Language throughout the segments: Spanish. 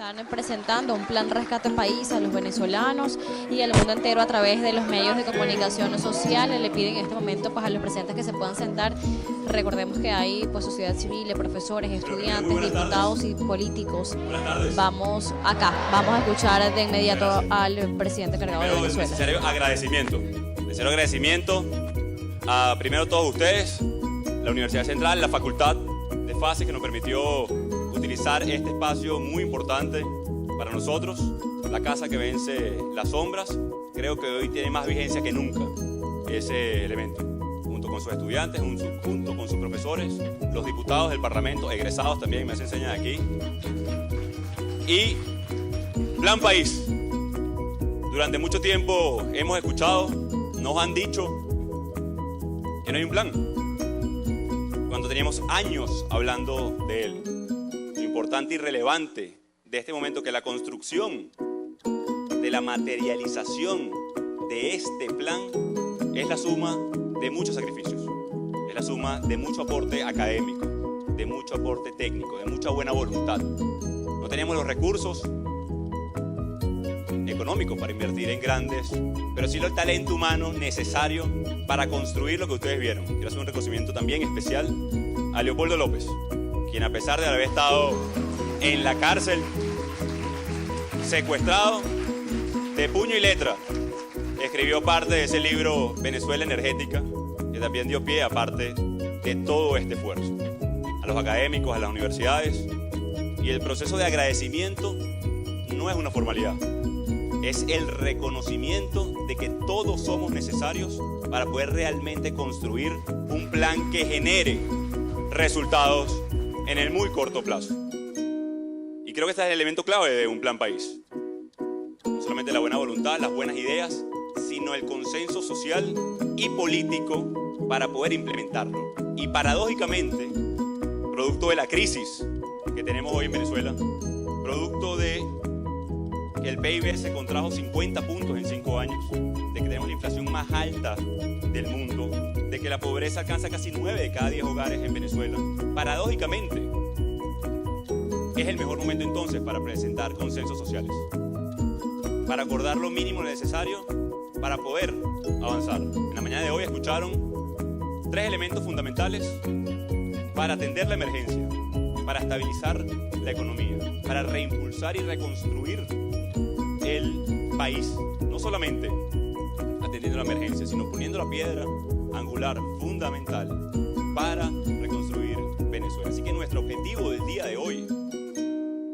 Están presentando un plan rescate país a los venezolanos y al mundo entero a través de los medios de comunicación social. Le piden en este momento pues, a los presidentes que se puedan sentar. Recordemos que hay pues, sociedad civil, profesores, estudiantes, diputados y políticos. Vamos a escuchar de inmediato al presidente cargado de Venezuela. Necesario agradecimiento a primero todos ustedes, la Universidad Central, la Facultad de FASES que nos permitió utilizar este espacio muy importante para nosotros, la casa que vence las sombras. Creo que hoy tiene más vigencia que nunca ese elemento, junto con sus estudiantes, junto con sus profesores, los diputados del Parlamento, egresados también, me hacen señas aquí. Y Plan País. Durante mucho tiempo hemos escuchado, nos han dicho que no hay un plan, cuando teníamos años hablando de él. Lo importante y relevante de este momento que la construcción de la materialización de este plan es la suma de muchos sacrificios, es la suma de mucho aporte académico, de mucho aporte técnico, de mucha buena voluntad. No teníamos los recursos económicos para invertir en grandes, pero sí el talento humano necesario para construir lo que ustedes vieron. Quiero hacer un reconocimiento también especial a Leopoldo López, quien a pesar de haber estado en la cárcel, secuestrado de puño y letra, escribió parte de ese libro Venezuela Energética, que también dio pie a parte de todo este esfuerzo. A los académicos, a las universidades, y el proceso de agradecimiento no es una formalidad. Es el reconocimiento de que todos somos necesarios para poder realmente construir un plan que genere resultados en el muy corto plazo. Y creo que este es el elemento clave de un plan país. No solamente la buena voluntad, las buenas ideas, sino el consenso social y político para poder implementarlo. Y paradójicamente, producto de la crisis que tenemos hoy en Venezuela, producto de que el PIB se contrajo 50 puntos en 5 años, de que tenemos la inflación más alta del mundo, de que la pobreza alcanza casi 9 de cada 10 hogares en Venezuela. Paradójicamente, es el mejor momento entonces para presentar consensos sociales, para acordar lo mínimo necesario para poder avanzar. En la mañana de hoy escucharon 3 elementos fundamentales para atender la emergencia, para estabilizar la economía, para reimpulsar y reconstruir el país, no solamente atendiendo la emergencia, sino poniendo la piedra angular fundamental para reconstruir Venezuela. Así que nuestro objetivo del día de hoy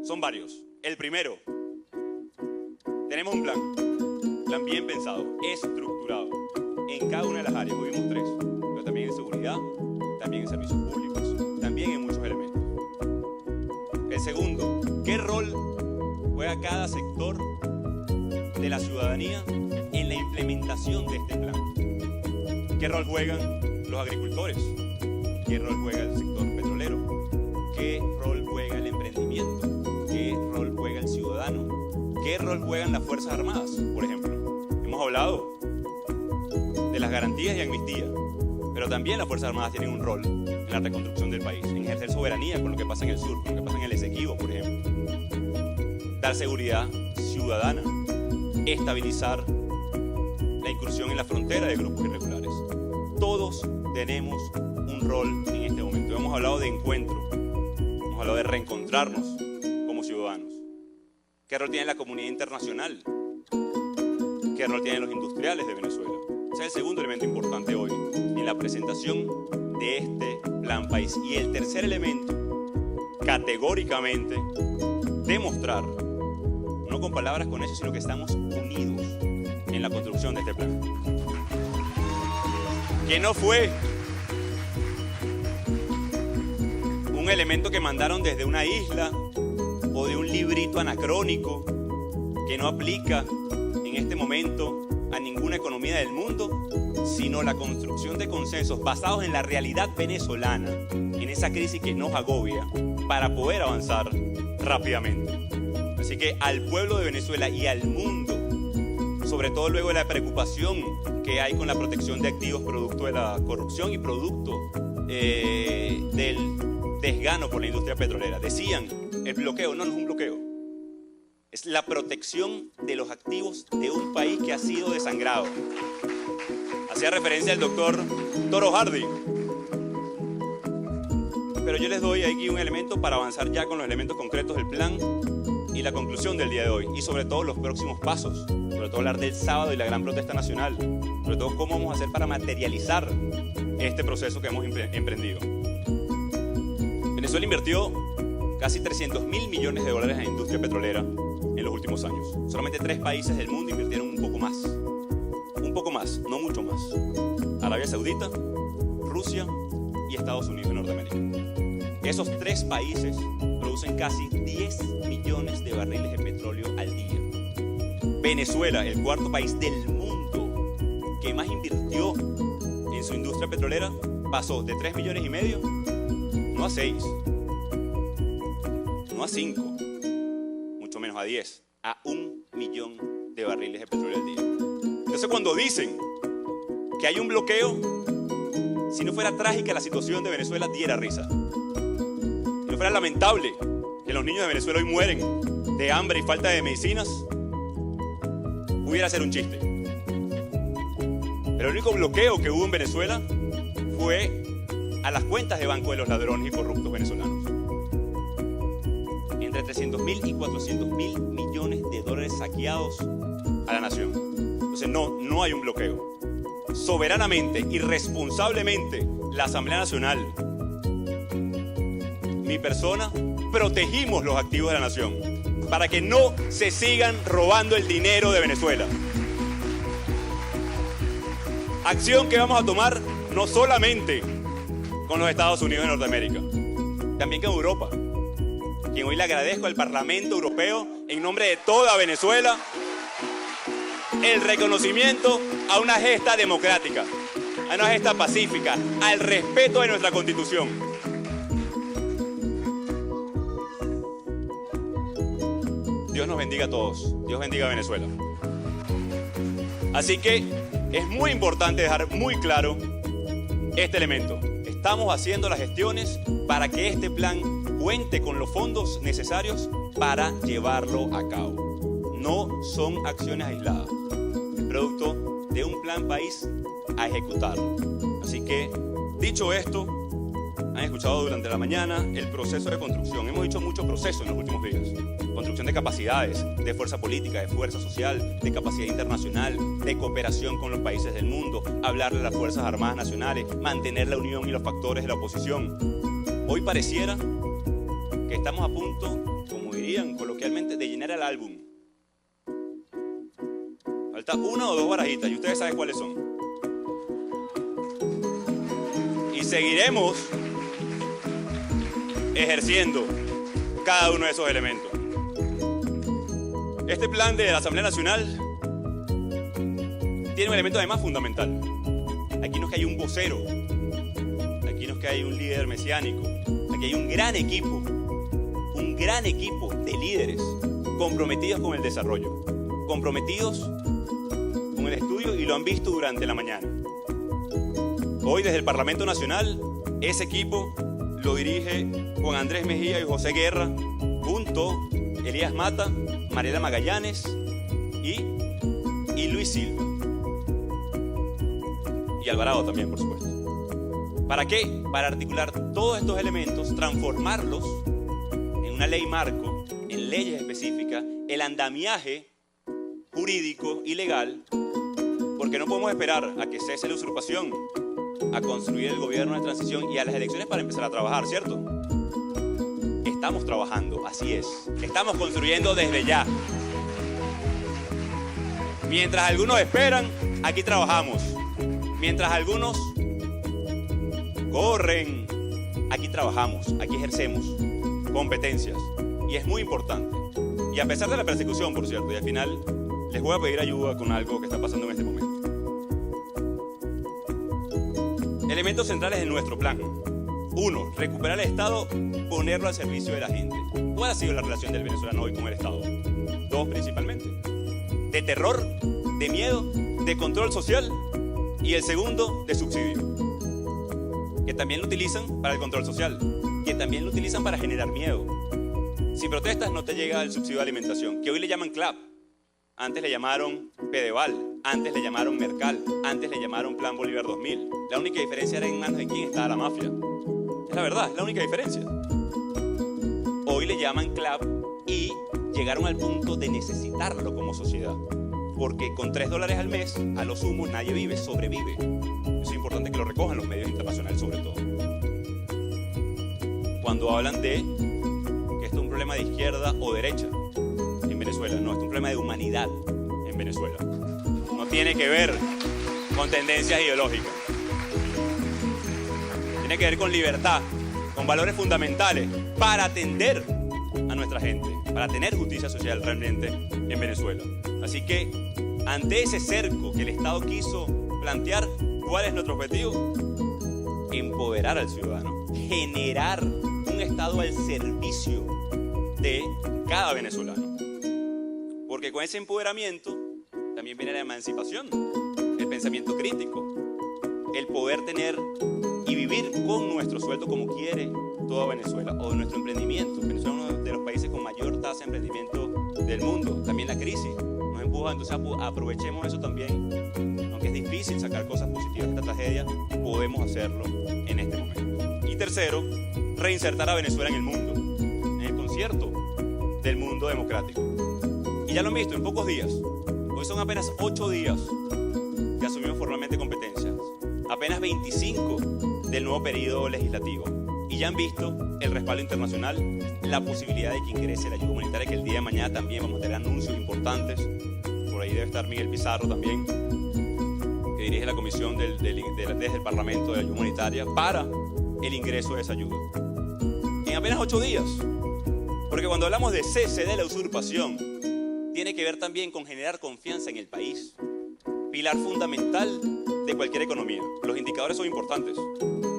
son varios. El primero, tenemos un plan bien pensado, estructurado, en cada una de las áreas. Hoy vimos 3, pero también en seguridad, también en servicios públicos, también en muchos elementos. El segundo, ¿qué rol juega cada sector de la ciudadanía en la implementación de este plan? ¿Qué rol juegan los agricultores? ¿Qué rol juega el sector petrolero? ¿Qué rol juega el emprendimiento? ¿Qué rol juega el ciudadano? ¿Qué rol juegan las Fuerzas Armadas, por ejemplo? Hemos hablado de las garantías y amnistía, pero también las Fuerzas Armadas tienen un rol en la reconstrucción del país, en ejercer soberanía con lo que pasa en el sur, con lo que pasa en el Esequibo, por ejemplo. Dar seguridad ciudadana, estabilizar la incursión en la frontera de grupos irregulares. Todos tenemos un rol en este momento. Hemos hablado de encuentro, hemos hablado de reencontrarnos como ciudadanos. ¿Qué rol tiene la comunidad internacional? ¿Qué rol tienen los industriales de Venezuela? Ese es el segundo elemento importante hoy en la presentación de este plan país. Y el tercer elemento, categóricamente, demostrar, no con palabras con hechos, sino que estamos unidos en la construcción de este plan. Que no fue un elemento que mandaron desde una isla o de un librito anacrónico que no aplica en este momento a ninguna economía del mundo, sino la construcción de consensos basados en la realidad venezolana, en esa crisis que nos agobia, para poder avanzar rápidamente. Así que al pueblo de Venezuela y al mundo, sobre todo luego de la preocupación que hay con la protección de activos producto de la corrupción y producto del desgano por la industria petrolera. Decían, el bloqueo no es un bloqueo. es la protección de los activos de un país que ha sido desangrado. Hacía referencia al doctor Toro Hardy. Pero yo les doy aquí un elemento para avanzar ya con los elementos concretos del plan y la conclusión del día de hoy. Y sobre todo los próximos pasos. Sobre todo hablar del sábado y la gran protesta nacional. Sobre todo cómo vamos a hacer para materializar este proceso que hemos emprendido. Venezuela invirtió casi 300.000 millones de dólares en la industria petrolera en los últimos años. Solamente 3 países del mundo invirtieron un poco más. Un poco más, no mucho más. Arabia Saudita, Rusia y Estados Unidos de Norteamérica. Esos 3 países producen casi 10 millones de barriles de petróleo al día. Venezuela, el 4.º país del mundo que más invirtió en su industria petrolera, pasó de 3,5 millones, no a 6, no a 5, mucho menos a 10, a 1 millón de barriles de petróleo al día. Entonces, cuando dicen que hay un bloqueo, si no fuera trágica la situación de Venezuela, diera risa. Si no fuera lamentable que los niños de Venezuela hoy mueren de hambre y falta de medicinas, pudiera ser un chiste. Pero el único bloqueo que hubo en Venezuela fue a las cuentas de banco de los ladrones y corruptos venezolanos. Entre 300.000 y 400.000 millones de dólares saqueados a la nación. Entonces no hay un bloqueo. Soberanamente y responsablemente, la Asamblea Nacional, mi persona, protegimos los activos de la nación para que no se sigan robando el dinero de Venezuela. Acción que vamos a tomar no solamente con los Estados Unidos de Norteamérica, también con Europa, quien hoy le agradezco al Parlamento Europeo, en nombre de toda Venezuela, el reconocimiento a una gesta democrática, a una gesta pacífica, al respeto de nuestra Constitución. Dios nos bendiga a todos, Dios bendiga a Venezuela. Así que es muy importante dejar muy claro este elemento. Estamos haciendo las gestiones para que este plan cuente con los fondos necesarios para llevarlo a cabo. No son acciones aisladas, es producto de un plan país a ejecutar. Así que, dicho esto, han escuchado durante la mañana el proceso de construcción. Hemos dicho mucho proceso en los últimos días. Construcción de capacidades, de fuerza política, de fuerza social, de capacidad internacional, de cooperación con los países del mundo, hablarle a las Fuerzas Armadas Nacionales, mantener la unión y los factores de la oposición. Hoy pareciera que estamos a punto, como dirían coloquialmente, de llenar el álbum. Falta 1 o 2 barajitas y ustedes saben cuáles son. Y seguiremos ejerciendo cada uno de esos elementos. Este plan de la Asamblea Nacional tiene un elemento además fundamental. Aquí no es que hay un vocero, aquí no es que hay un líder mesiánico, aquí hay un gran equipo de líderes comprometidos con el desarrollo, comprometidos con el estudio, y lo han visto durante la mañana. Hoy desde el Parlamento Nacional, ese equipo lo dirige Juan Andrés Mejía y José Guerra, junto a Elías Mata, Mariela Magallanes y Luis Silva. Y Alvarado también, por supuesto. ¿Para qué? Para articular todos estos elementos, transformarlos en una ley marco, en leyes específicas, el andamiaje jurídico y legal, porque no podemos esperar a que cese la usurpación, a construir el gobierno de transición y a las elecciones para empezar a trabajar, ¿cierto? Estamos trabajando, así es. Estamos construyendo desde ya. Mientras algunos esperan, aquí trabajamos. Mientras algunos corren, aquí trabajamos, aquí ejercemos competencias. Y es muy importante. Y a pesar de la persecución, por cierto, y al final les voy a pedir ayuda con algo que está pasando en este momento. Elementos centrales de nuestro plan. 1. Recuperar el Estado, ponerlo al servicio de la gente. ¿Cuál ha sido la relación del venezolano hoy con el Estado? 2 principalmente. De terror, de miedo, de control social, y el segundo, de subsidio. Que también lo utilizan para el control social, que también lo utilizan para generar miedo. Si protestas no te llega el subsidio de alimentación, que hoy le llaman CLAP. Antes le llamaron Pedeval, antes le llamaron Mercal, antes le llamaron Plan Bolívar 2000. La única diferencia era en manos de quién estaba la mafia. Es la verdad, es la única diferencia. Hoy le llaman CLAP y llegaron al punto de necesitarlo como sociedad. Porque con $3 al mes, a lo sumo, nadie vive, sobrevive. Eso es importante que lo recojan los medios internacionales sobre todo. Cuando hablan de que esto es un problema de izquierda o derecha en Venezuela, no, esto es un problema de humanidad en Venezuela. No tiene que ver con tendencias ideológicas. Tiene que ver con libertad, con valores fundamentales para atender a nuestra gente, para tener justicia social realmente en Venezuela. Así que, ante ese cerco que el Estado quiso plantear, ¿cuál es nuestro objetivo? Empoderar al ciudadano, generar un Estado al servicio de cada venezolano. Porque con ese empoderamiento también viene la emancipación, el pensamiento crítico, el poder tener y vivir con nuestro sueldo como quiere toda Venezuela, o de nuestro emprendimiento. Venezuela es uno de los países con mayor tasa de emprendimiento del mundo. También la crisis nos empuja, entonces aprovechemos eso también. Aunque es difícil sacar cosas positivas de esta tragedia, podemos hacerlo en este momento. Y tercero, reinsertar a Venezuela en el mundo, en el concierto del mundo democrático. Y ya lo han visto en pocos días. Hoy son apenas 8 días que asumimos formalmente competencias. Apenas 25 del nuevo periodo legislativo. Y ya han visto el respaldo internacional, la posibilidad de que ingrese la ayuda humanitaria, que el día de mañana también vamos a tener anuncios importantes. Por ahí debe estar Miguel Pizarro también, que dirige la comisión desde el Parlamento de Ayuda Humanitaria para el ingreso de esa ayuda. En apenas 8 días. Porque cuando hablamos de cese de la usurpación, tiene que ver también con generar confianza en el país. Pilar fundamental de cualquier economía. Los indicadores son importantes.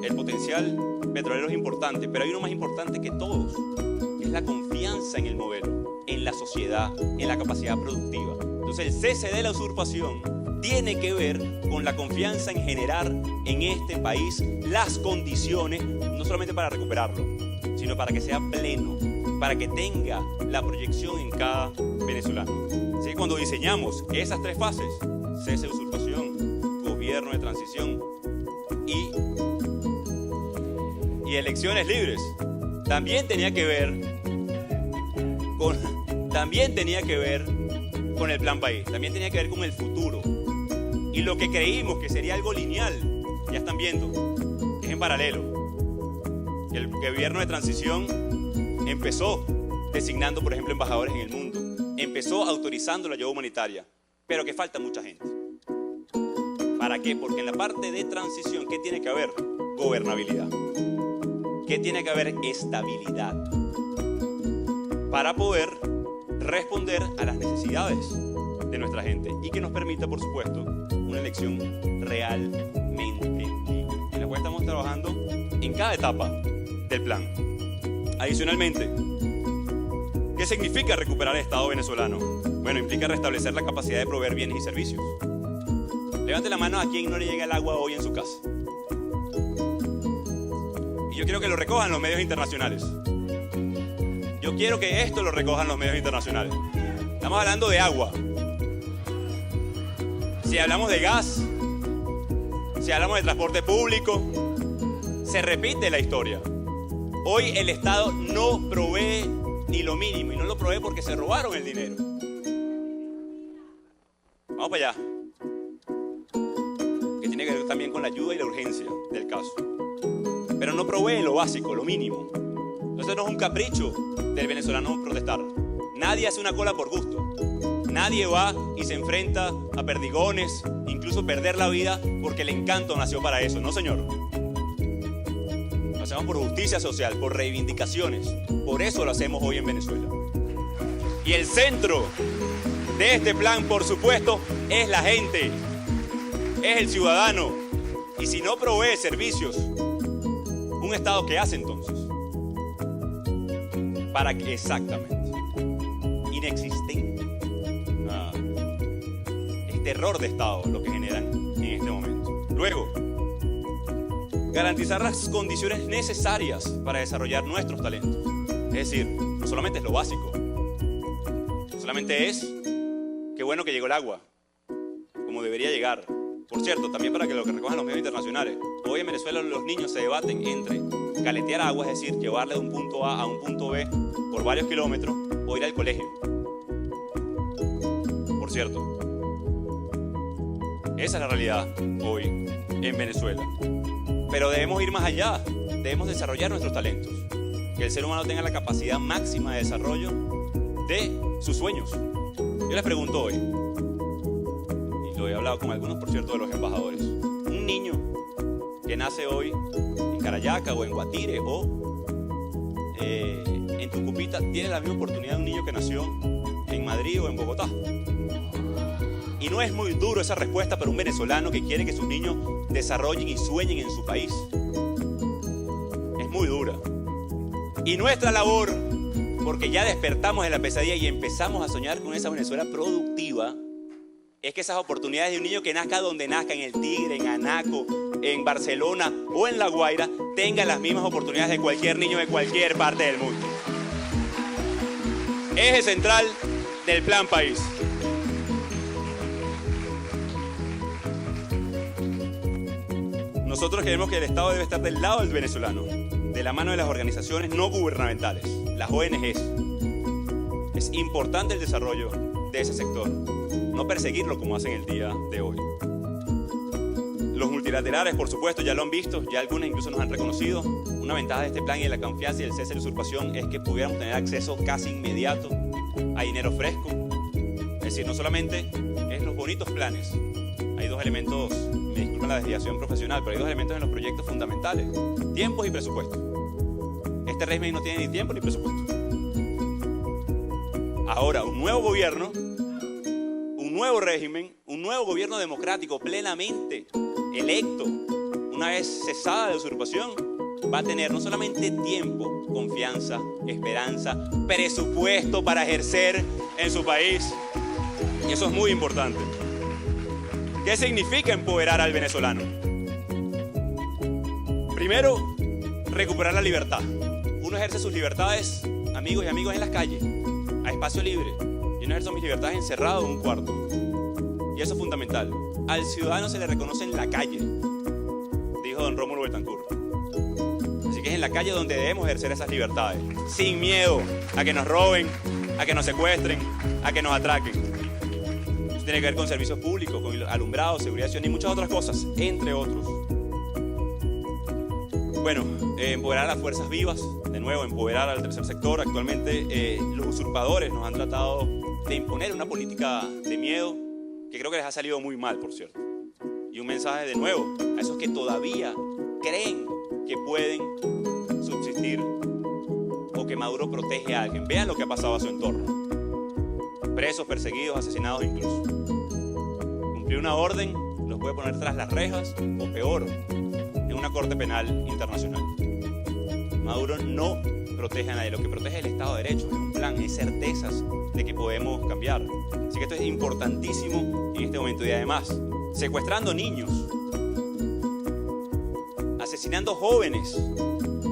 El potencial petrolero es importante, pero hay uno más importante que todos, que es la confianza en el modelo, en la sociedad, en la capacidad productiva. Entonces el cese de la usurpación tiene que ver con la confianza en generar en este país las condiciones, no solamente para recuperarlo, sino para que sea pleno, para que tenga la proyección en cada venezolano. Así que cuando diseñamos esas 3 fases, cese de usurpación, gobierno de transición y elecciones libres, también tenía que ver con el plan país, también tenía que ver con el futuro. Y lo que creímos que sería algo lineal, ya están viendo, es en paralelo. El gobierno de transición empezó designando, por ejemplo, embajadores en el mundo, empezó autorizando la ayuda humanitaria, pero que falta mucha gente. ¿Para qué? Porque en la parte de transición, ¿qué tiene que haber? Gobernabilidad. ¿Qué tiene que haber? Estabilidad. Para poder responder a las necesidades de nuestra gente y que nos permita, por supuesto, una elección realmente libre, en la cual estamos trabajando en cada etapa del plan. Adicionalmente, ¿qué significa recuperar el Estado venezolano? Bueno, implica restablecer la capacidad de proveer bienes y servicios. Levante la mano a quien no le llega el agua hoy en su casa. Y yo quiero que lo recojan los medios internacionales. Yo quiero que esto lo recojan los medios internacionales. Estamos hablando de agua. Si hablamos de gas, si hablamos de transporte público, se repite la historia. Hoy el Estado no provee ni lo mínimo, y no lo provee porque se robaron el dinero. Vamos para allá. Que tiene que ver también con la ayuda y la urgencia del caso. Pero no provee lo básico, lo mínimo. Entonces no es un capricho del venezolano protestar. Nadie hace una cola por gusto. Nadie va y se enfrenta a perdigones, incluso perder la vida porque el encanto nació para eso. No, señor. Lo hacemos por justicia social, por reivindicaciones. Por eso lo hacemos hoy en Venezuela. Y el centro de este plan, por supuesto, es la gente. Es el ciudadano. Y si no provee servicios, ¿un Estado qué hace entonces? ¿Para qué exactamente? Inexistente. Es terror de Estado lo que generan en este momento. Luego, garantizar las condiciones necesarias para desarrollar nuestros talentos. Es decir, no solamente es lo básico, no solamente es qué bueno que llegó el agua, como debería llegar. Por cierto, también para que lo que recojan los medios internacionales, hoy en Venezuela los niños se debaten entre caletear agua, es decir, llevarle de un punto A a un punto B por varios kilómetros, o ir al colegio. Por cierto, esa es la realidad hoy en Venezuela. Pero debemos ir más allá, debemos desarrollar nuestros talentos, que el ser humano tenga la capacidad máxima de desarrollo de sus sueños. Yo les pregunto hoy, y lo he hablado con algunos, por cierto, de los embajadores, un niño que nace hoy en Carayaca o en Guatire o en Tucupita tiene la misma oportunidad de un niño que nació en Madrid o en Bogotá. Y no es muy duro esa respuesta para un venezolano que quiere que sus niños desarrollen y sueñen en su país. Es muy dura. Y nuestra labor, porque ya despertamos de la pesadilla y empezamos a soñar con esa Venezuela productiva, es que esas oportunidades de un niño que nazca donde nazca, en el Tigre, en Anaco, en Barcelona o en La Guaira, tengan las mismas oportunidades de cualquier niño de cualquier parte del mundo. Eje central del Plan País. Nosotros creemos que el Estado debe estar del lado del venezolano, de la mano de las organizaciones no gubernamentales, las ONGs. Es importante el desarrollo de ese sector, no perseguirlo como hacen el día de hoy. Los multilaterales, por supuesto, ya lo han visto, ya algunos incluso nos han reconocido. Una ventaja de este plan y de la confianza y el cese de la usurpación es que pudiéramos tener acceso casi inmediato a dinero fresco. Es decir, no solamente es los bonitos planes, hay dos elementos, me disculpan la desviación profesional, pero hay dos elementos en los proyectos fundamentales: tiempos y presupuesto. Este régimen no tiene ni tiempo ni presupuesto. Ahora, un nuevo gobierno, un nuevo régimen, un nuevo gobierno democrático plenamente electo, una vez cesada la usurpación, va a tener no solamente tiempo, confianza, esperanza, presupuesto para ejercer en su país. Y eso es muy importante. ¿Qué significa empoderar al venezolano? Primero, recuperar la libertad. Uno ejerce sus libertades, amigos y amigas, en las calles, a espacio libre. Yo no ejerzo mis libertades encerrado en un cuarto. Y eso es fundamental. Al ciudadano se le reconoce en la calle, dijo don Rómulo Betancourt. Así que es en la calle donde debemos ejercer esas libertades, sin miedo a que nos roben, a que nos secuestren, a que nos atraquen. Eso tiene que ver con servicios públicos, con alumbrado, seguridad y muchas otras cosas, entre otros. Bueno, empoderar a las fuerzas vivas, de nuevo, empoderar al tercer sector. Actualmente los usurpadores nos han tratado de imponer una política de miedo que creo que les ha salido muy mal, por cierto. Y un mensaje de nuevo a esos que todavía creen que pueden subsistir o que Maduro protege a alguien. Vean lo que ha pasado a su entorno. Presos, perseguidos, asesinados incluso. Cumplir una orden los puede poner tras las rejas o peor, en una corte penal internacional. Maduro no protege a nadie, lo que protege es el Estado de Derecho, es un plan, es certezas de que podemos cambiar. Así que esto es importantísimo en este momento. Y además, secuestrando niños, asesinando jóvenes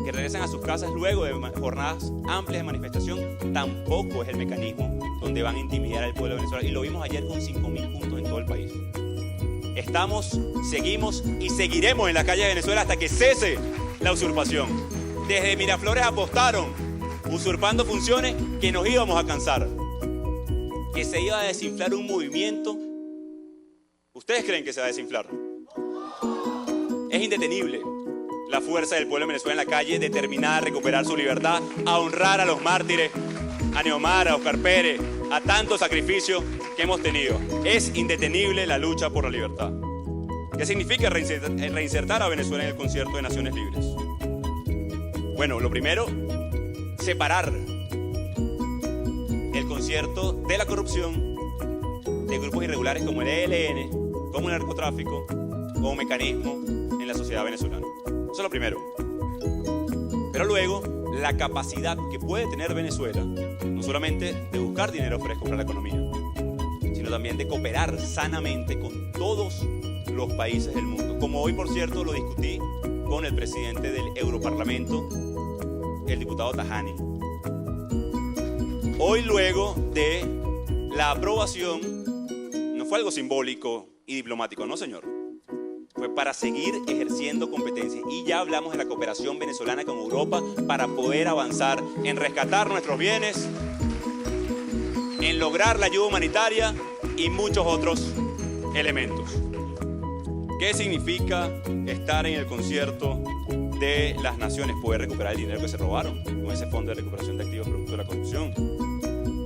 que regresan a sus casas luego de jornadas amplias de manifestación, tampoco es el mecanismo donde van a intimidar al pueblo venezolano. Y lo vimos ayer con 5.000 puntos en todo el país. Estamos, seguimos y seguiremos en las calles de Venezuela hasta que cese la usurpación. Desde Miraflores apostaron, usurpando funciones, que nos íbamos a cansar, que se iba a desinflar un movimiento. ¿Ustedes creen que se va a desinflar? Es indetenible la fuerza del pueblo de Venezuela en la calle, determinada a recuperar su libertad, a honrar a los mártires, a Neomar, a Oscar Pérez, a tanto sacrificio que hemos tenido. Es indetenible la lucha por la libertad. ¿Qué significa reinsertar a Venezuela en el concierto de Naciones Libres? Bueno, lo primero, separar el concierto de la corrupción de grupos irregulares como el ELN, como el narcotráfico, como mecanismo en la sociedad venezolana. Eso es lo primero. Pero luego, la capacidad que puede tener Venezuela, no solamente de buscar dinero fresco para la economía, sino también de cooperar sanamente con todos los países del mundo. Como hoy, por cierto, lo discutí con el presidente del Europarlamento, el diputado Tajani. Hoy, luego de la aprobación, no fue algo simbólico y diplomático, no, señor. Fue para seguir ejerciendo competencias. Y ya hablamos de la cooperación venezolana con Europa para poder avanzar en rescatar nuestros bienes, en lograr la ayuda humanitaria y muchos otros elementos. ¿Qué significa estar en el concierto de las naciones? Poder recuperar el dinero que se robaron con ese fondo de recuperación de activos producto de la corrupción.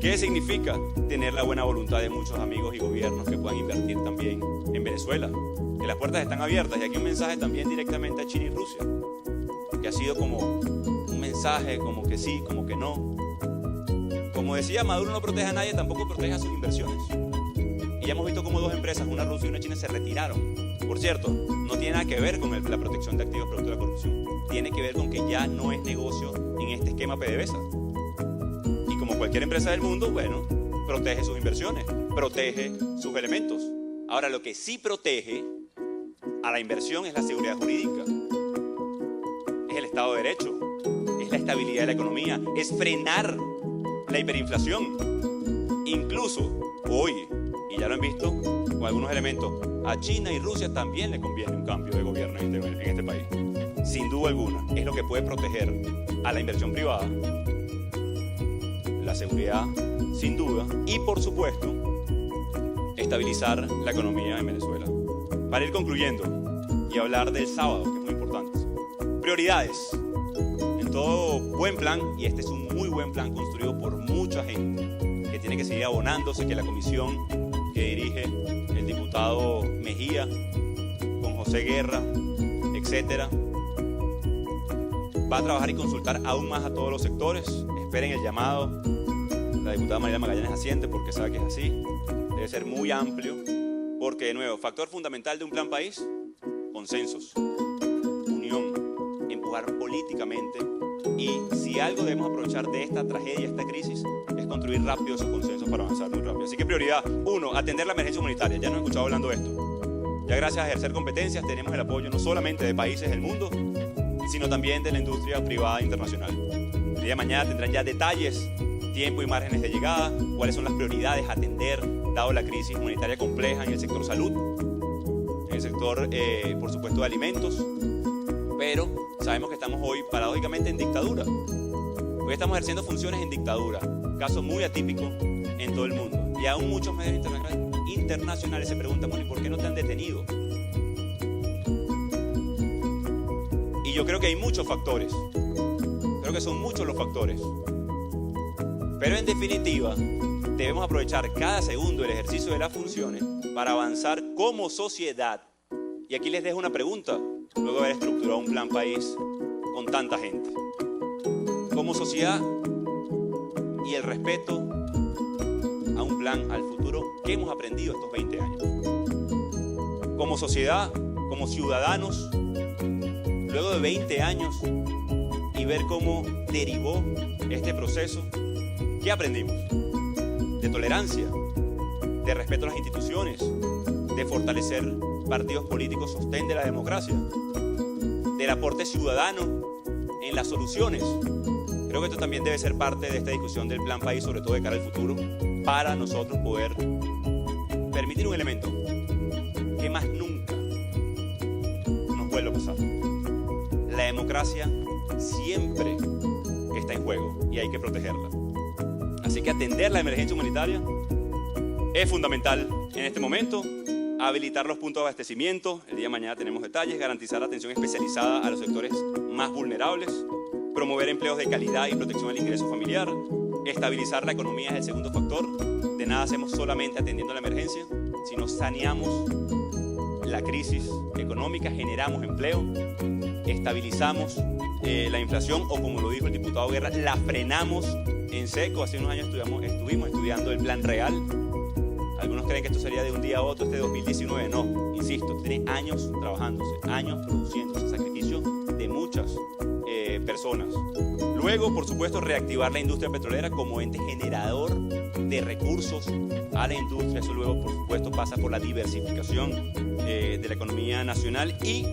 ¿Qué significa tener la buena voluntad de muchos amigos y gobiernos que puedan invertir también en Venezuela? Que las puertas están abiertas. Y aquí un mensaje también directamente a China y Rusia, que ha sido como un mensaje como que sí, como que no. Como decía, Maduro no protege a nadie, tampoco protege a sus inversiones. Y ya hemos visto cómo dos empresas, una rusa y una china, se retiraron. Por cierto, no tiene nada que ver con la protección de activos producto de la corrupción. Tiene que ver con que ya no es negocio en este esquema PDVSA. Y como cualquier empresa del mundo, bueno, protege sus inversiones, protege sus elementos. Ahora, lo que sí protege a la inversión es la seguridad jurídica, es el Estado de Derecho, es la estabilidad de la economía, es frenar la hiperinflación. Incluso hoy, y ya lo han visto con algunos elementos, a China y Rusia también le conviene un cambio de gobierno en este país. Sin duda alguna, es lo que puede proteger a la inversión privada, la seguridad, sin duda, y por supuesto, estabilizar la economía en Venezuela. Para ir concluyendo y hablar del sábado, que es muy importante. Prioridades. En todo buen plan, y este es un muy buen plan construido por mucha gente, que tiene que seguir abonándose, que la comisión que dirige el diputado Mejía, con José Guerra, etcétera, va a trabajar y consultar aún más a todos los sectores. Esperen el llamado. La diputada Mariela Magallanes asiente porque sabe que es así. Debe ser muy amplio, porque de nuevo, factor fundamental de un plan país: consensos, unión, empujar políticamente. Y si algo debemos aprovechar de esta tragedia, esta crisis, es construir rápido esos consensos para avanzar muy rápido. Así que prioridad, 1, atender la emergencia humanitaria. Ya nos he escuchado hablando de esto. Ya gracias a ejercer competencias tenemos el apoyo no solamente de países del mundo, sino también de la industria privada internacional. El día de mañana tendrán ya detalles, tiempo y márgenes de llegada, cuáles son las prioridades a atender, dado la crisis humanitaria compleja en el sector salud, en el sector, por supuesto, de alimentos. Pero sabemos que estamos hoy, paradójicamente, en dictadura. Hoy estamos ejerciendo funciones en dictadura, caso muy atípico en todo el mundo. Y aún muchos medios internacionales se preguntan, bueno, ¿y por qué no te han detenido? Y yo creo que hay muchos factores. Creo que son muchos los factores. Pero en definitiva, debemos aprovechar cada segundo del ejercicio de las funciones para avanzar como sociedad. Y aquí les dejo una pregunta, luego de haber estructurado un plan país con tanta gente. Como sociedad y el respeto a un plan al futuro, ¿qué hemos aprendido estos 20 años? Como sociedad, como ciudadanos, luego de 20 años y ver cómo derivó este proceso, ¿qué aprendimos? De tolerancia, de respeto a las instituciones, de fortalecer partidos políticos sostén de la democracia, del aporte ciudadano en las soluciones. Creo que esto también debe ser parte de esta discusión del plan país, sobre todo de cara al futuro, para nosotros poder permitir un elemento que más nunca nos vuelva a pasar. La democracia siempre está en juego y hay que protegerla. Así que atender la emergencia humanitaria es fundamental en este momento. Habilitar los puntos de abastecimiento, el día de mañana tenemos detalles, garantizar atención especializada a los sectores más vulnerables, promover empleos de calidad y protección al ingreso familiar, estabilizar la economía es el segundo factor. De nada hacemos solamente atendiendo la emergencia, sino saneamos la crisis económica, generamos empleo, estabilizamos la inflación, o como lo dijo el diputado Guerra, la frenamos en seco. Hace unos años estuvimos estudiando el plan real. Algunos creen que esto sería de un día a otro, este 2019. No, insisto, tiene años trabajándose, años produciéndose, sacrificio de muchas personas. Luego, por supuesto, reactivar la industria petrolera como ente generador de recursos a la industria. Eso luego, por supuesto, pasa por la diversificación de la economía nacional y,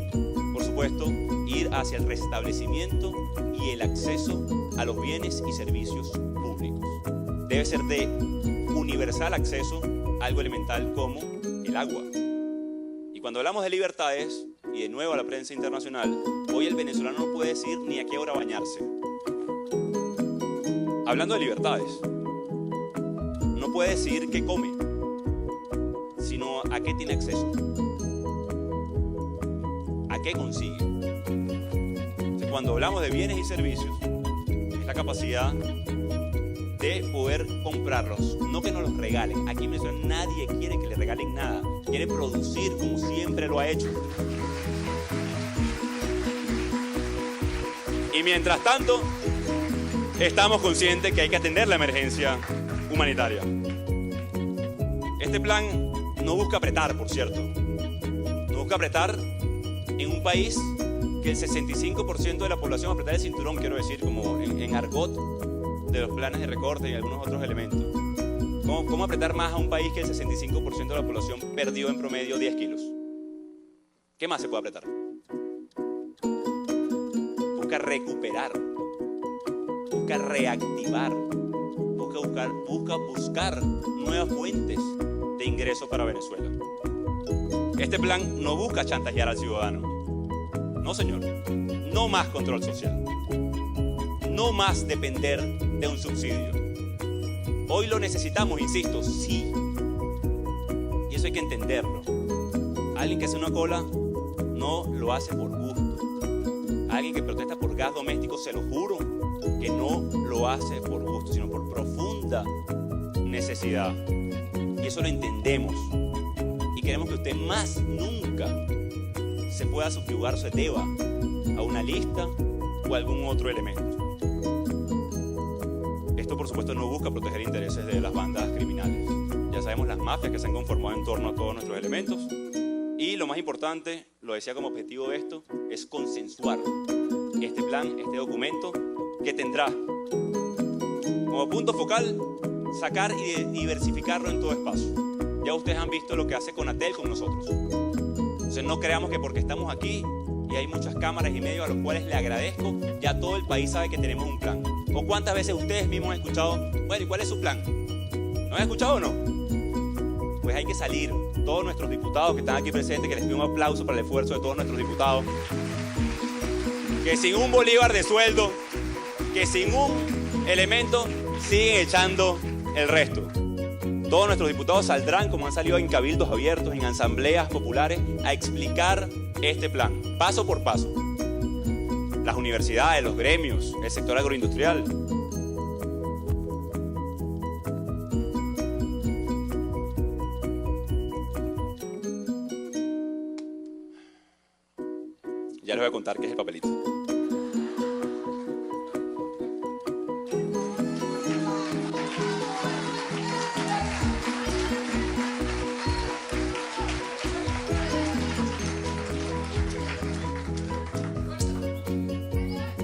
por supuesto, ir hacia el restablecimiento y el acceso a los bienes y servicios públicos. debe ser de universal acceso a algo elemental como el agua. Y cuando hablamos de libertades, y de nuevo a la prensa internacional, hoy el venezolano no puede decir ni a qué hora bañarse. Hablando de libertades, no puede decir qué come, sino a qué tiene acceso, a qué consigue. Entonces, cuando hablamos de bienes y servicios, es la capacidad de poder comprarlos, no que nos los regalen. Aquí en Venezuela nadie quiere que le regalen nada, quiere producir como siempre lo ha hecho. Y mientras tanto, estamos conscientes que hay que atender la emergencia humanitaria. Este plan no busca apretar, por cierto. No busca apretar en un país que el 65% de la población, apretar el cinturón, quiero decir, como en argot de los planes de recorte y algunos otros elementos. ¿Cómo apretar más a un país que el 65% de la población perdió en promedio 10 kilos? ¿Qué más se puede apretar? Busca recuperar, busca reactivar, busca buscar nuevas fuentes de ingreso para Venezuela. Este plan no busca chantajear al ciudadano. No, señor. No más control social. No más depender de un subsidio. Hoy lo necesitamos, insisto, sí. Y eso hay que entenderlo. Alguien que hace una cola no lo hace por gusto. Alguien que protesta por gas doméstico, se lo juro, que no lo hace por gusto, sino por profunda necesidad. Y eso lo entendemos. Y queremos que usted más nunca se pueda subyugar, se deba a una lista o a algún otro elemento. Esto, por supuesto, no busca proteger intereses de las bandas criminales. Ya sabemos las mafias que se han conformado en torno a todos nuestros elementos. Y lo más importante, lo decía como objetivo de esto, es consensuar este plan, este documento, que tendrá como punto focal sacar y diversificarlo en todo espacio. Ya ustedes han visto lo que hace Conatel con nosotros. Entonces no creamos que porque estamos aquí y hay muchas cámaras y medios a los cuales le agradezco, ya todo el país sabe que tenemos un plan. ¿O cuántas veces ustedes mismos han escuchado, bueno, ¿y cuál es su plan? ¿No han escuchado o no? Pues hay que salir. Todos nuestros diputados que están aquí presentes, que les pido un aplauso para el esfuerzo de todos nuestros diputados, que sin un bolívar de sueldo, que sin un elemento, siguen echando el resto. Todos nuestros diputados saldrán, como han salido en cabildos abiertos, en asambleas populares, a explicar este plan, paso por paso. Las universidades, los gremios, el sector agroindustrial. Ya les voy a contar qué es el papelito.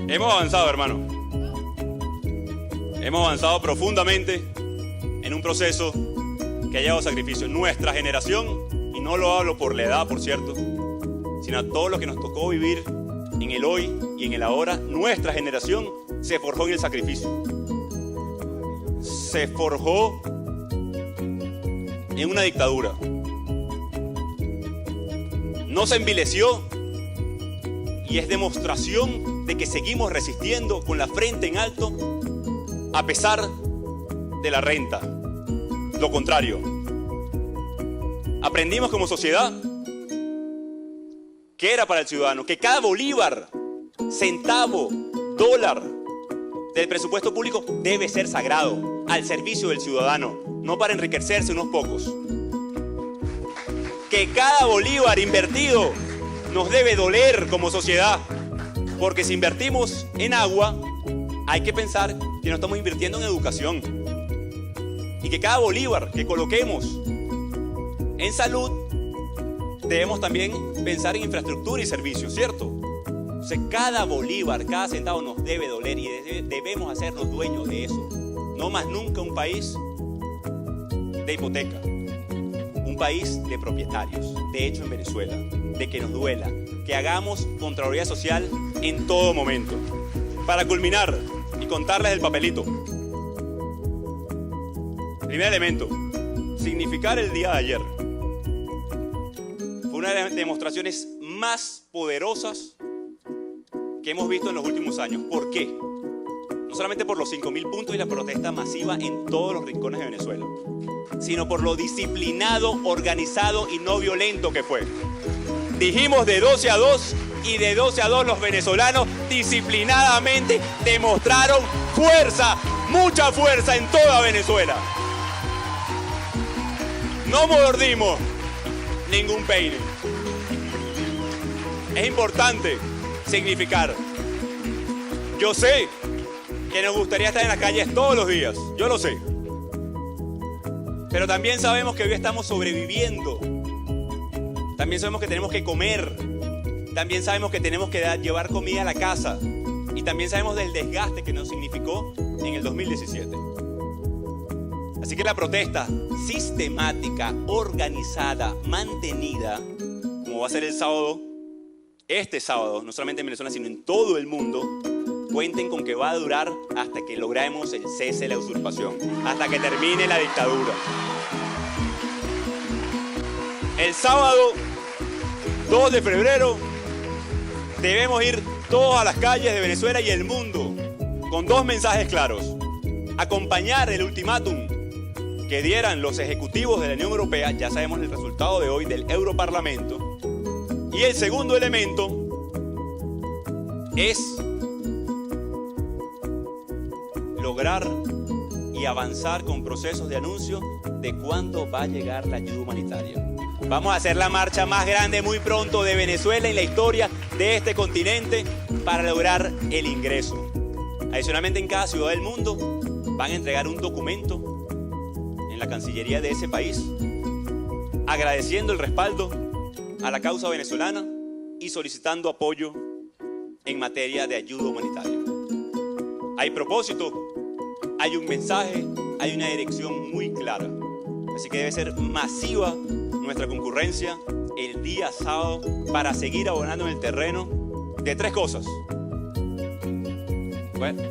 Hemos avanzado, hermano. Hemos avanzado profundamente en un proceso que ha llevado sacrificio. Nuestra generación, y no lo hablo por la edad, por cierto, sino a todos los que nos tocó vivir en el hoy y en el ahora, nuestra generación se forjó en el sacrificio. Se forjó en una dictadura. No se envileció y es demostración de que seguimos resistiendo con la frente en alto a pesar de la renta. Lo contrario. Aprendimos como sociedad que era para el ciudadano, que cada bolívar, centavo, dólar del presupuesto público debe ser sagrado, al servicio del ciudadano, no para enriquecerse unos pocos. Que cada bolívar invertido nos debe doler como sociedad, porque si invertimos en agua, hay que pensar que no estamos invirtiendo en educación. Y que cada bolívar que coloquemos en salud, debemos también pensar en infraestructura y servicios, ¿cierto? O sea, cada bolívar, cada centavo nos debe doler y debemos hacernos dueños de eso. No más nunca un país de hipoteca, un país de propietarios. De hecho, en Venezuela, de que nos duela, que hagamos Contraloría Social en todo momento. Para culminar y contarles el papelito. Primer elemento, significar el día de ayer. Fue una de las demostraciones más poderosas que hemos visto en los últimos años. ¿Por qué? No solamente por los 5.000 puntos y la protesta masiva en todos los rincones de Venezuela, sino por lo disciplinado, organizado y no violento que fue. Dijimos de 12 a 2 y de 12 a 2 los venezolanos disciplinadamente demostraron fuerza, mucha fuerza en toda Venezuela. No mordimos ningún peine. Es importante significar. Yo sé que nos gustaría estar en las calles todos los días, yo lo sé. Pero también sabemos que hoy estamos sobreviviendo. También sabemos que tenemos que comer. También sabemos que tenemos que llevar comida a la casa. Y también sabemos del desgaste que nos significó en el 2017. Así que la protesta sistemática, organizada, mantenida, como va a ser el sábado, este sábado, no solamente en Venezuela, sino en todo el mundo, cuenten con que va a durar hasta que logremos el cese de la usurpación, hasta que termine la dictadura. El sábado 2 de febrero debemos ir todos a las calles de Venezuela y el mundo con dos mensajes claros: acompañar el ultimátum que dieran los ejecutivos de la Unión Europea, ya sabemos el resultado de hoy del Europarlamento, y el segundo elemento es lograr y avanzar con procesos de anuncio de cuándo va a llegar la ayuda humanitaria. Vamos a hacer la marcha más grande muy pronto de Venezuela en la historia de este continente para lograr el ingreso. Adicionalmente, en cada ciudad del mundo van a entregar un documento en la Cancillería de ese país agradeciendo el respaldo a la causa venezolana y solicitando apoyo en materia de ayuda humanitaria. Hay propósito, hay un mensaje, hay una dirección muy clara. Así que debe ser masiva nuestra concurrencia el día sábado para seguir abonando en el terreno de tres cosas. Bueno.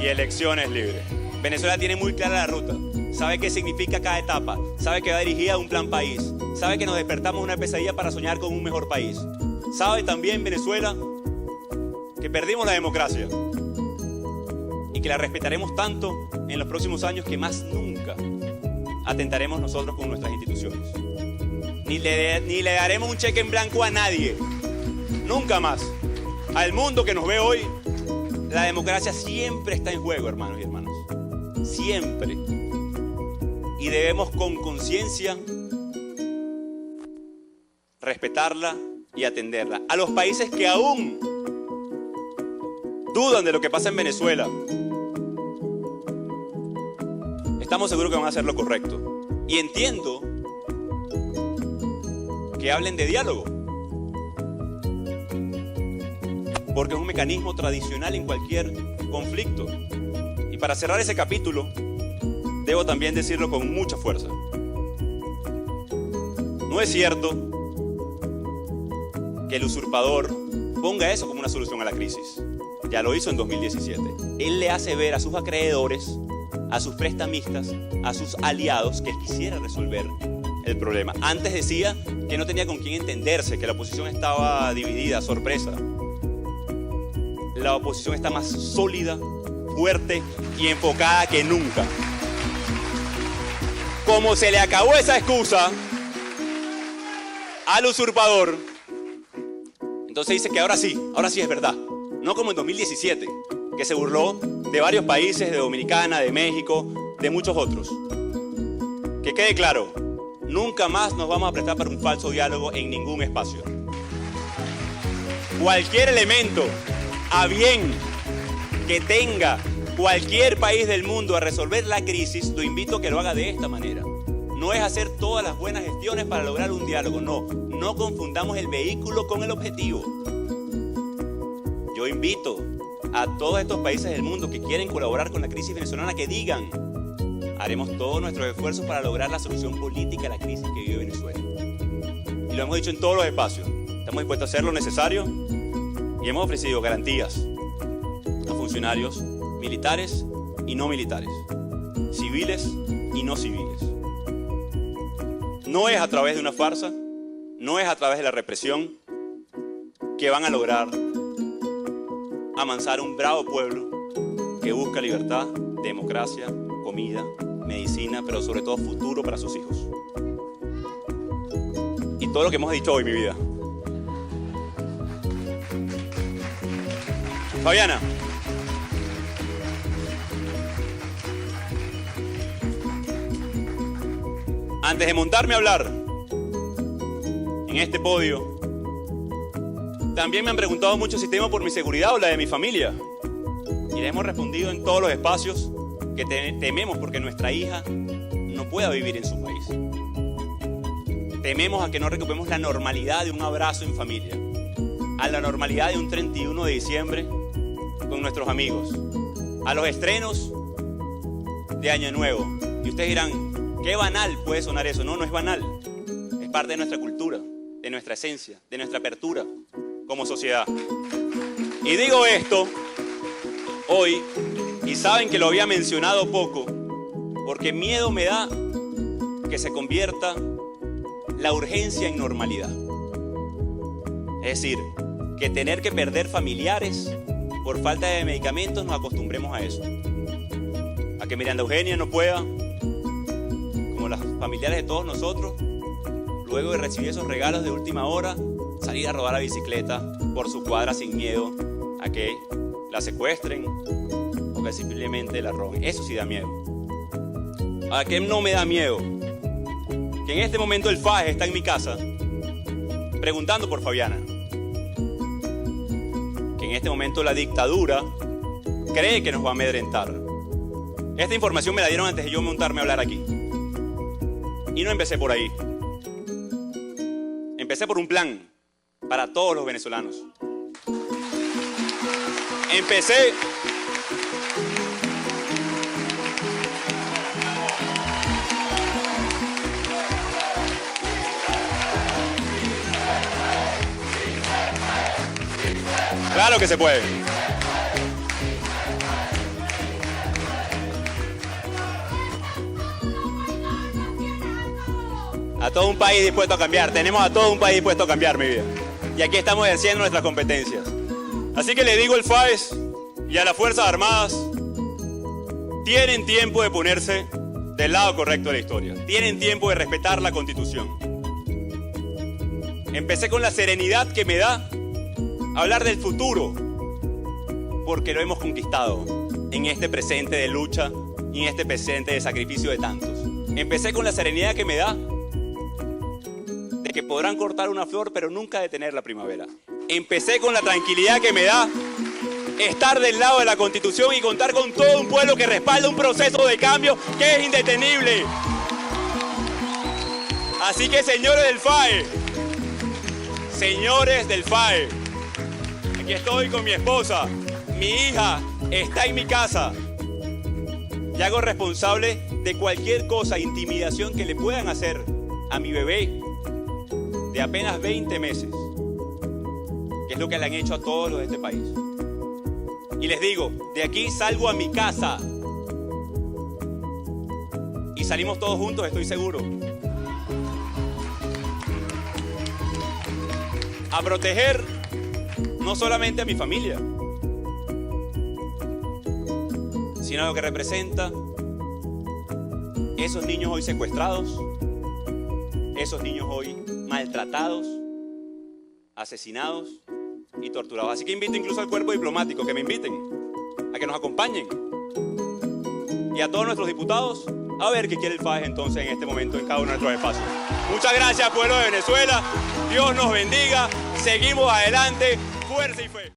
Y elecciones libres. Venezuela tiene muy clara la ruta, sabe qué significa cada etapa, sabe que va dirigida a un plan país, sabe que nos despertamos una pesadilla para soñar con un mejor país. Sabe también Venezuela que perdimos la democracia y que la respetaremos tanto en los próximos años que más nunca atentaremos nosotros con nuestras instituciones. Ni le daremos un cheque en blanco a nadie, nunca más. Al mundo que nos ve hoy, la democracia siempre está en juego, hermanos y hermanas. Siempre. Y debemos con conciencia respetarla y atenderla. A los países que aún dudan de lo que pasa en Venezuela, estamos seguros que van a hacer lo correcto. Y entiendo que hablen de diálogo, porque es un mecanismo tradicional en cualquier conflicto. Y para cerrar ese capítulo, debo también decirlo con mucha fuerza. No es cierto que el usurpador ponga eso como una solución a la crisis. Ya lo hizo en 2017. Él le hace ver a sus acreedores, a sus prestamistas, a sus aliados que él quisiera resolver el problema. Antes decía que no tenía con quién entenderse, que la oposición estaba dividida. Sorpresa. La oposición está más sólida, fuerte y enfocada que nunca. Como se le acabó esa excusa al usurpador, entonces dice que ahora sí es verdad. No como en 2017, que se burló de varios países, de Dominicana, de México, de muchos otros. Que quede claro, nunca más nos vamos a prestar para un falso diálogo en ningún espacio. Cualquier elemento a bien que tenga cualquier país del mundo a resolver la crisis, lo invito a que lo haga de esta manera. No es hacer todas las buenas gestiones para lograr un diálogo, no confundamos el vehículo con el objetivo. Yo invito a todos estos países del mundo que quieren colaborar con la crisis venezolana que digan: haremos todos nuestros esfuerzos para lograr la solución política a la crisis que vive Venezuela. Y lo hemos dicho en todos los espacios. Estamos dispuestos a hacer lo necesario y hemos ofrecido garantías a funcionarios militares y no militares, civiles y no civiles. No es a través de una farsa, no es a través de la represión que van a lograr amansar un bravo pueblo que busca libertad, democracia, comida, medicina, pero sobre todo futuro para sus hijos. Y todo lo que hemos dicho hoy, mi vida. Fabiana. Antes de montarme a hablar en este podio, también me han preguntado mucho si temo por mi seguridad o la de mi familia. Y les hemos respondido en todos los espacios que tememos porque nuestra hija no pueda vivir en su país. Tememos a que no recuperemos la normalidad de un abrazo en familia, a la normalidad de un 31 de diciembre con nuestros amigos, a los estrenos de Año Nuevo. Y ustedes dirán, qué banal puede sonar eso. No, no es banal. Es parte de nuestra cultura, de nuestra esencia, de nuestra apertura como sociedad. Y digo esto hoy, y saben que lo había mencionado poco, porque miedo me da que se convierta la urgencia en normalidad. Es decir, que tener que perder familiares por falta de medicamentos nos acostumbremos a eso. A que Miranda Eugenia no pueda, como las familiares de todos nosotros, luego de recibir esos regalos de última hora, salir a rodar la bicicleta por su cuadra sin miedo a que la secuestren o que simplemente la roben. Eso sí da miedo. ¿A qué no me da miedo? Que en este momento el FAES está en mi casa preguntando por Fabiana. Que en este momento la dictadura cree que nos va a amedrentar. Esta información me la dieron antes de yo montarme a hablar aquí. Y no empecé por ahí. Empecé por un plan para todos los venezolanos. Empecé claro que se puede. A todo un país dispuesto a cambiar. Tenemos a todo un país dispuesto a cambiar, mi vida. Y aquí estamos ejerciendo nuestras competencias. Así que le digo al FAES y a las Fuerzas Armadas, tienen tiempo de ponerse del lado correcto de la historia. Tienen tiempo de respetar la Constitución. Empecé con la serenidad que me da hablar del futuro, porque lo hemos conquistado en este presente de lucha y en este presente de sacrificio de tantos. Empecé con la serenidad que me da de que podrán cortar una flor, pero nunca detener la primavera. Empecé con la tranquilidad que me da estar del lado de la Constitución y contar con todo un pueblo que respalda un proceso de cambio que es indetenible. Así que, señores del FAE, aquí estoy con mi esposa, mi hija está en mi casa y hago responsable de cualquier cosa, intimidación que le puedan hacer a mi bebé de apenas 20 meses, que es lo que le han hecho a todos los de este país. Y les digo, de aquí salgo a mi casa y salimos todos juntos, estoy seguro, a proteger no solamente a mi familia, sino a lo que representa esos niños hoy secuestrados, esos niños hoy maltratados, asesinados y torturados. Así que invito incluso al cuerpo diplomático que me inviten, a que nos acompañen, y a todos nuestros diputados a ver qué quiere el FAES entonces en este momento en cada uno de nuestros espacios. Muchas gracias, pueblo de Venezuela. Dios nos bendiga. Seguimos adelante. Fuerza y fe.